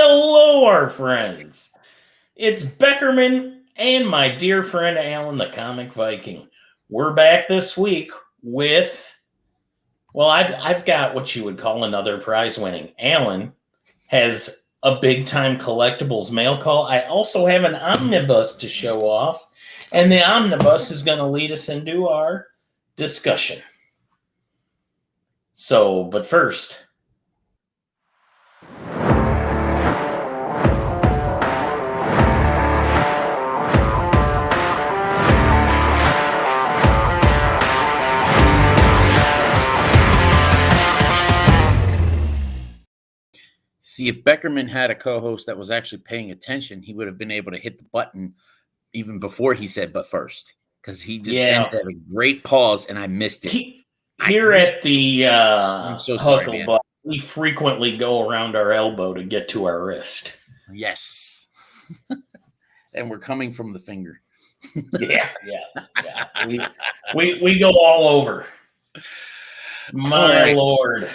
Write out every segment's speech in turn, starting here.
Hello, our friends. It's Beckerman and my dear friend Alan, the Comic Viking. We're back this week with, well, I've got what you would call another prize winning. Alan has a big time collectibles mail call. I also have an omnibus to show off, and the omnibus is going to lead us into our discussion. So, but first, see, if Beckerman had a co-host that was actually paying attention, he would have been able to hit the button even before he said "but first," because he just ended at a great pause and I missed it. Here at the I'm so sorry, Huckle, man. but we frequently go around our elbow to get to our wrist. Yes. And we're coming from the finger. Yeah. We go all over. My Lord.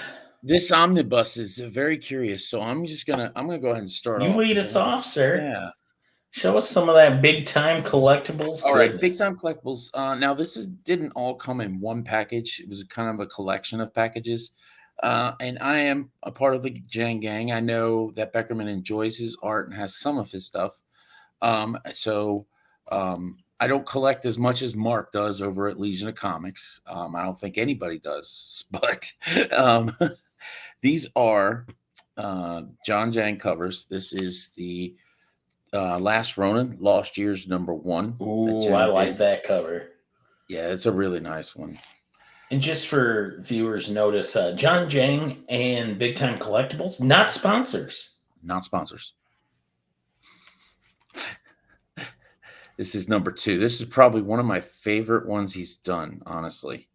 This omnibus is very curious, so I'm gonna go ahead and start off. You lead us off, sir. Yeah. Show us some of that big time collectibles. All right, big time collectibles. Now this didn't all come in one package. It was kind of a collection of packages. And I am a part of the Jang Gang. I know that Beckerman enjoys his art and has some of his stuff. So I don't collect as much as Mark does over at Legion of Comics. I don't think anybody does, but these are John Jang covers. This is the Last Ronin, Lost Years #1. Ooh, I like that cover. Yeah, it's a really nice one. And just for viewers, notice John Jang and Big Time Collectibles, not sponsors. Not sponsors. This is #2. This is probably one of my favorite ones he's done, honestly.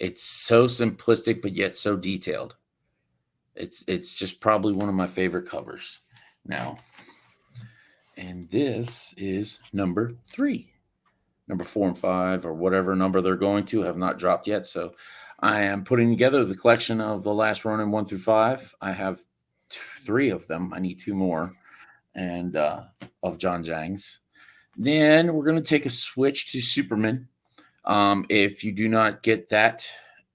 It's so simplistic, but yet so detailed. It's just probably one of my favorite covers now. And this is #3. Number 4 and 5, or whatever number they're going to, have not dropped yet. So I am putting together the collection of The Last Ronin 1 through 5. I have 3 of them. I need 2 more, and of John Jang's. Then we're going to take a switch to Superman. If you do not get that,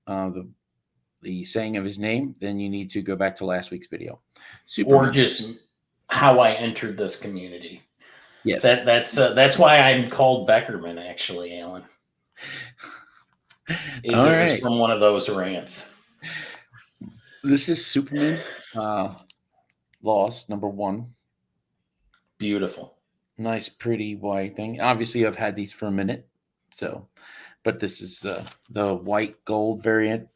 the saying of his name, then you need to go back to last week's video. Superman. Or just how I entered this community. Yes, that's why I'm called Beckerman, actually, Alan. It was from one of those rants. This is Superman Lost #1. Beautiful. Nice, pretty white thing. Obviously, I've had these for a minute. So, but this is the white gold variant.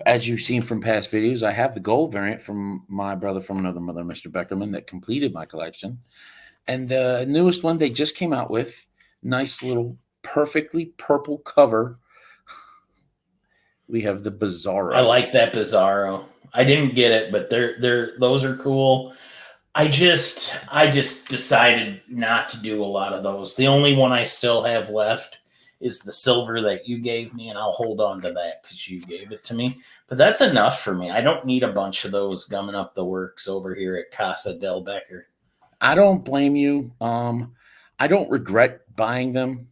As you've seen from past videos, I have the gold variant from my brother from another mother, Mr. Beckerman, that completed my collection. And the newest one they just came out with, nice little perfectly purple cover. We have the Bizarro. I like that Bizarro. I didn't get it, but those are cool. I just decided not to do a lot of those. The only one I still have left is the silver that you gave me, and I'll hold on to that because you gave it to me. But that's enough for me. I don't need a bunch of those gumming up the works over here at Casa del Becker. I don't blame you. I don't regret buying them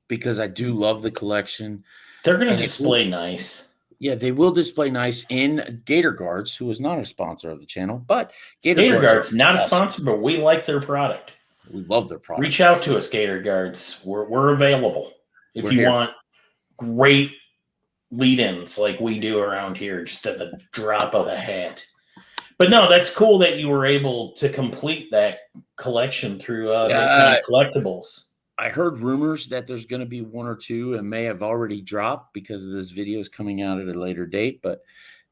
because I do love the collection. They're going to display nice. Yeah, they will display nice in Gator Guards, who is not a sponsor of the channel, but Gator Guards, not a sponsor, but we like their product. We love their product. Reach out to us, Gator Guards. We're available if you want great lead-ins like we do around here, just at the drop of a hat. But no, that's cool that you were able to complete that collection through collectibles. I heard rumors that there's going to be 1 or 2 and may have already dropped because of this video is coming out at a later date, but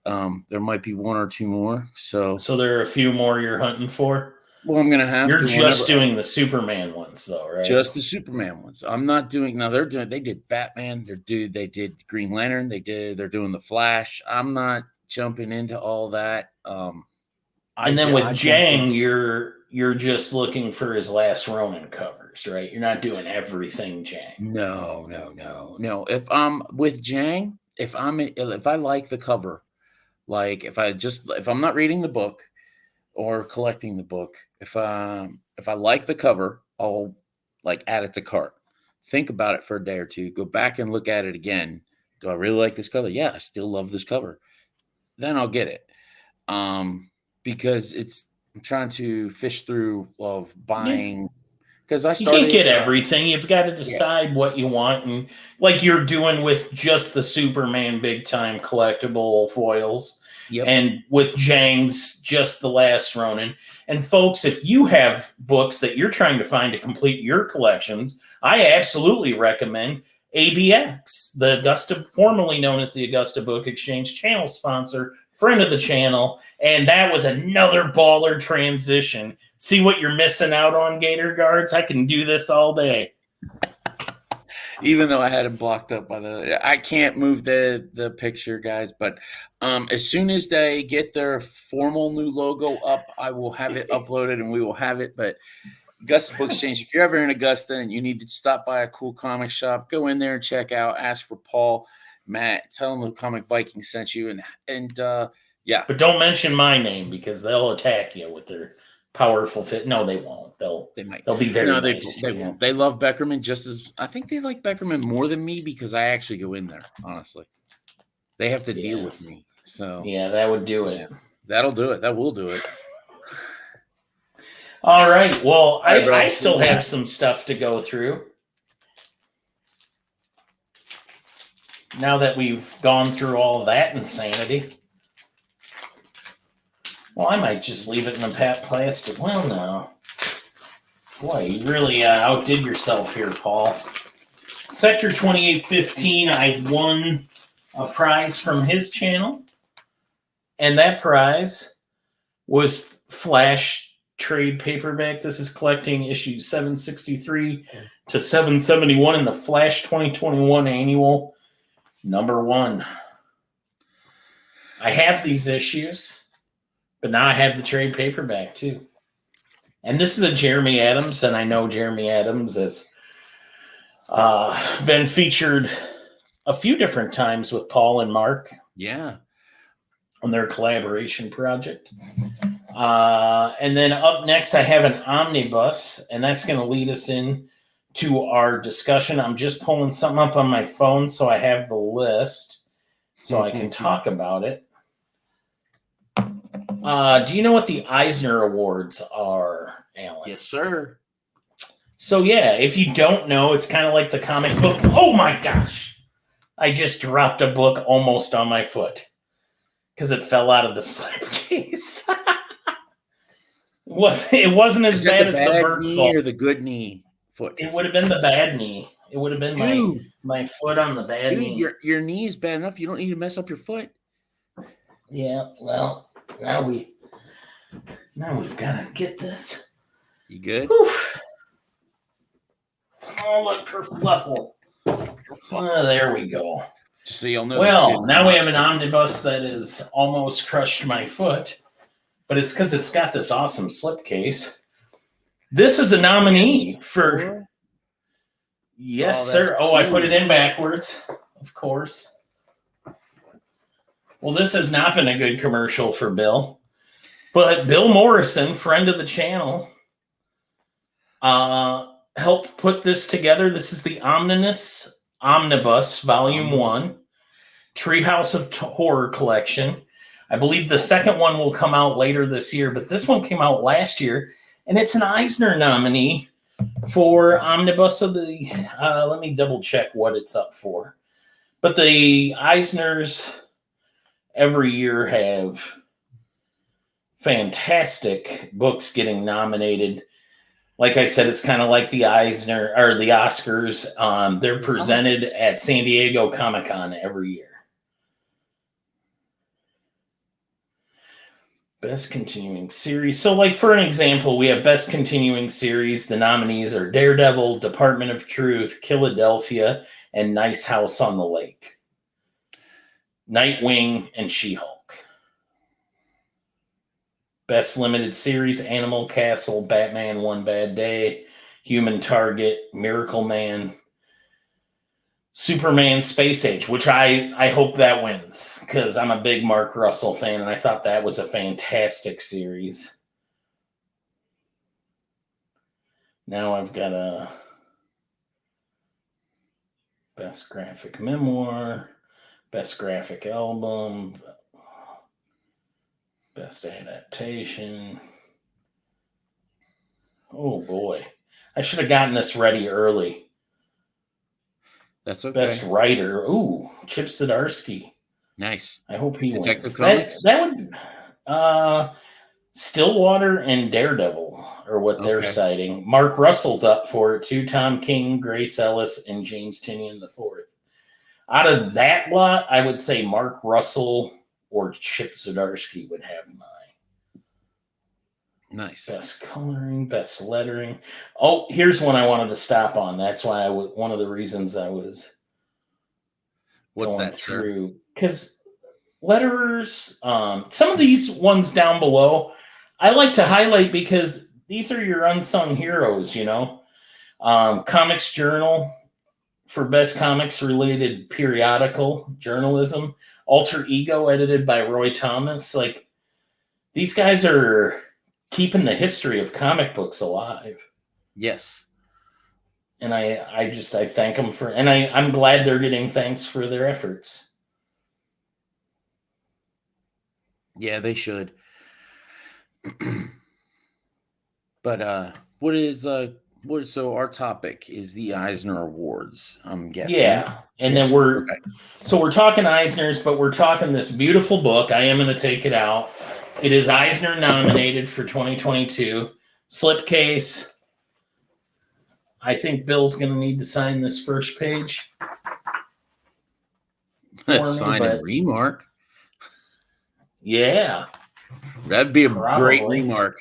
there might be 1 or 2 more. So there are a few more you're hunting for? Well, I'm going to have You're just doing the Superman ones, though, right? Just the Superman ones. I'm not doing, now they did Batman, they did Green Lantern, they're doing the Flash. I'm not jumping into all that. And then with Jang, you're just looking for his Last Ronin covers, right? You're not doing everything Jang. No. If I'm with Jang, if I like the cover, like if I'm not reading the book, or collecting the book, if I like the cover, I'll like add it to cart. Think about it for a day or two. Go back and look at it again. Do I really like this cover? Yeah, I still love this cover. Then I'll get it. Because I'm trying to fish through of buying because I You can't started. get everything. You've got to Yeah. decide what you want, and like you're doing with just the Superman big time collectible foils, Yep. and with Jang's just the Last Ronin. And folks, if you have books that you're trying to find to complete your collections, I absolutely recommend ABX, the Augusta, formerly known as the Augusta Book Exchange channel sponsor, friend of the channel, and that was another baller transition. See what you're missing out on, Gator Guards? I can do this all day. Even though I had it blocked up by I can't move the picture, guys. But as soon as they get their formal new logo up, I will have it uploaded and we will have it. But Augusta Book Exchange, if you're ever in Augusta and you need to stop by a cool comic shop, go in there and check out. Ask for Paul, Matt, tell them the Comic Viking sent you, and yeah. But don't mention my name because they'll attack you with their powerful fit. No, they won't. They might. They'll be very they nice. won't. They love Beckerman just as I think they like Beckerman more than me because I actually go in there. Honestly, they have to deal with me. So yeah, that would do it. That'll do it. That will do it. All right. Well, right, I still have some stuff to go through. Now that we've gone through all of that insanity. Well, I might just leave it in the plastic. Well, no. Boy, you really outdid yourself here, Paul. Sector 2815, I won a prize from his channel. And that prize was Flash trade paperback. This is collecting issues 763 to 771 in the Flash 2021 annual #1. I have these issues, but now I have the trade paperback too. And this is a Jeremy Adams, and I know Jeremy Adams has been featured a few different times with Paul and Mark. Yeah. On their collaboration project. And then up next, I have an omnibus, and that's going to lead us in to our discussion. I'm just pulling something up on my phone so I have the list so I can talk about it. Do you know what the Eisner Awards are, Alan? Yes, sir. So, yeah, if you don't know, it's kind of like the comic book. Oh, my gosh. I just dropped a book almost on my foot because it fell out of the slipcase. It wasn't as bad as the Burt knee or the good knee foot. It would have been the bad knee. It would have been my foot on the bad knee. Your knee is bad enough. You don't need to mess up your foot. Yeah, well, now we've got to get this. You good? Whew. Oh, look, kerfluffle. There we go. Just so you'll know. Well, now we have an omnibus that has almost crushed my foot, but it's because it's got this awesome slipcase. This is a nominee for... Yes, sir. Oh, I put it in backwards, of course. Well, this has not been a good commercial for Bill, but Bill Morrison, friend of the channel, helped put this together. This is the Omnibus Volume 1, Treehouse of Horror Collection. I believe the second one will come out later this year, but this one came out last year, and it's an Eisner nominee for Omnibus of the... let me double check what it's up for. But the Eisners every year have fantastic books getting nominated. Like I said, it's kind of like the Eisner or the Oscars. They're presented at San Diego Comic-Con every year. Best Continuing Series. So, like, for an example, we have Best Continuing Series. The nominees are Daredevil, Department of Truth, Philadelphia, and Nice House on the Lake. Nightwing and She-Hulk. Best Limited Series, Animal Castle, Batman One Bad Day, Human Target, Miracle Man, Superman Space Age, which I hope that wins because I'm a big Mark Russell fan, and I thought that was a fantastic series. Now I've got a best graphic memoir, best graphic album, best adaptation. Oh boy. I should have gotten this ready early. That's okay. Best writer. Ooh, Chip Zdarsky. Nice. I hope he Detective wins. Comics? That would Stillwater and Daredevil are what they're Okay. citing. Mark Russell's up for it too. Tom King, Grace Ellis, and James Tinian the fourth. Out of that lot, I would say Mark Russell or Chip Zdarsky would have my Nice. best coloring, best lettering. Oh, here's one I wanted to stop on. That's why one of the reasons I was What's going that, sir? through, because letterers, some of these ones down below, I like to highlight because these are your unsung heroes. Comics Journal for best comics related periodical journalism. Alter Ego, edited by Roy Thomas. Like, these guys are keeping the history of comic books alive. Yes. And I thank them for, and I'm glad they're getting thanks for their efforts. Yeah, they should. But so our topic is the Eisner Awards, I'm guessing. Yeah. And Yes. then we're talking Eisner's, but we're talking this beautiful book. I am going to take it out. It is Eisner nominated for 2022. Slipcase. I think Bill's going to need to sign this first page. Sign and remark. Yeah. That'd be a great remark.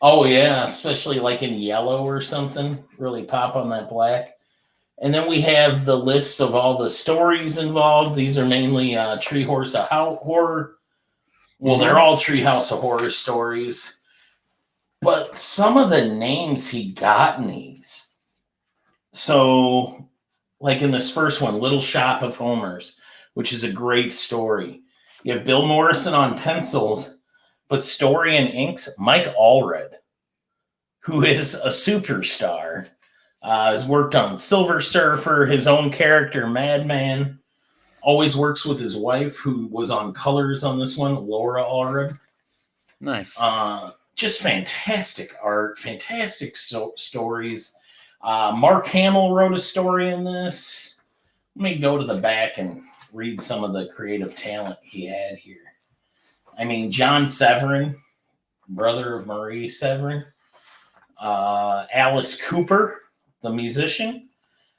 Oh, yeah. Especially like in yellow or something. Really pop on that black. And then we have the lists of all the stories involved. These are mainly Treehouse of Horror. Well, they're all Treehouse of Horror stories. But some of the names he got in these. So, like in this first one, Little Shop of Homers, which is a great story. You have Bill Morrison on pencils, but story and inks, Mike Allred, who is a superstar. Has worked on Silver Surfer, his own character, Madman. Always works with his wife, who was on colors on this one, Laura Allred. Nice. Just fantastic art, fantastic stories. Mark Hamill wrote a story in this. Let me go to the back and read some of the creative talent he had here. I mean, John Severin, brother of Marie Severin. Alice Cooper, the musician.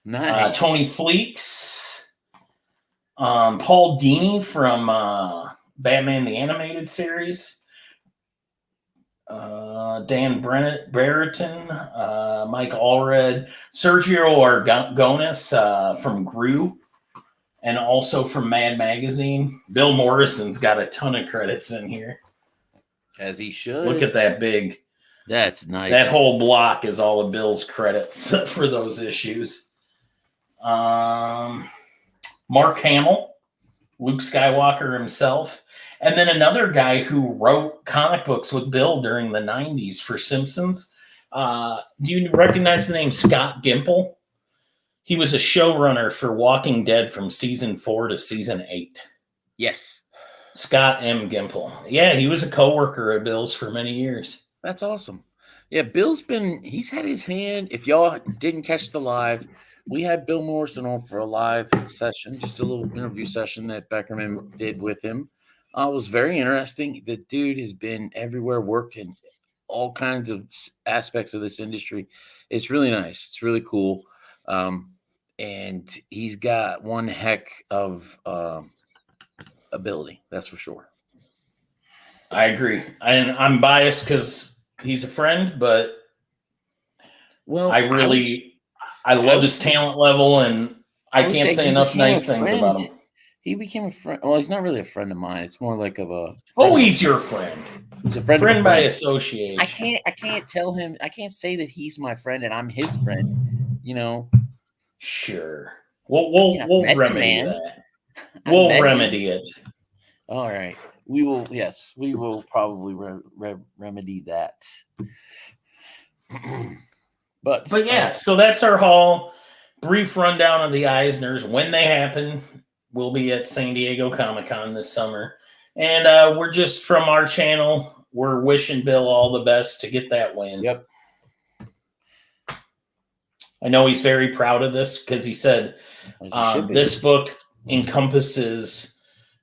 Nice. Tony Fleeks. Paul Dini from Batman the Animated Series. Dan Brereton, Mike Allred, Sergio Aragonis from Gru, and also from Mad Magazine. Bill Morrison's got a ton of credits in here. As he should. Look at that big. That's nice. That whole block is all of Bill's credits for those issues. Mark Hamill, Luke Skywalker himself. And then another guy who wrote comic books with Bill during the 90s for Simpsons. Do you recognize the name Scott Gimple? He was a showrunner for Walking Dead from season 4 to season 8. Yes. Scott M. Gimple. Yeah, he was a coworker at Bill's for many years. That's awesome. Yeah, he's had his hand. If y'all didn't catch the live, we had Bill Morrison on for a live session, just a little interview session that Beckerman did with him. It was very interesting. The dude has been everywhere, worked in all kinds of aspects of this industry. It's really nice. It's really cool. And he's got one heck of ability, that's for sure. I agree. And I'm biased because he's a friend, but I love his talent level, and I can't say enough nice things about him. He became a friend. Well, he's not really a friend of mine. It's more like of a. He's your friend. He's a friend. Friend by association. I can't tell him. I can't say that he's my friend and I'm his friend. Sure. We'll remedy that. We'll remedy it. All right. We will. Yes, we will probably remedy that. But yeah, so that's our haul. Brief rundown of the Eisners. When they happen, we'll be at San Diego Comic-Con this summer. And we're just from our channel, we're wishing Bill all the best to get that win. Yep. I know he's very proud of this because he said this book encompasses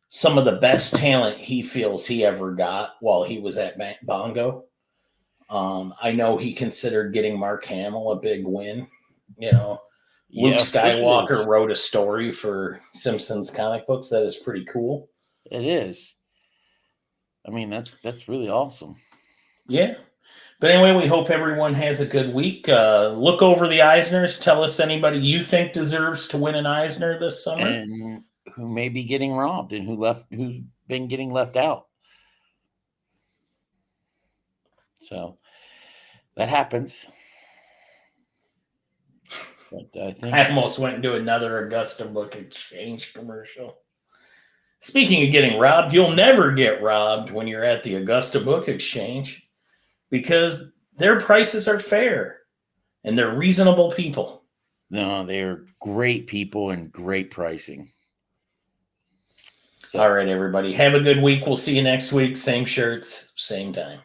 some of the best talent he feels he ever got while he was at Bongo. I know he considered getting Mark Hamill a big win. You know, Luke Skywalker wrote a story for Simpsons comic books that is pretty cool. It is. I mean, that's really awesome. Yeah. But anyway, we hope everyone has a good week. Look over the Eisners. Tell us anybody you think deserves to win an Eisner this summer. And who may be getting robbed and who's been getting left out. So that happens. But I think I almost went into another Augusta Book Exchange commercial. Speaking of getting robbed, you'll never get robbed when you're at the Augusta Book Exchange because their prices are fair and they're reasonable people. No, they're great people and great pricing. So. All right, everybody. Have a good week. We'll see you next week. Same shirts, same time.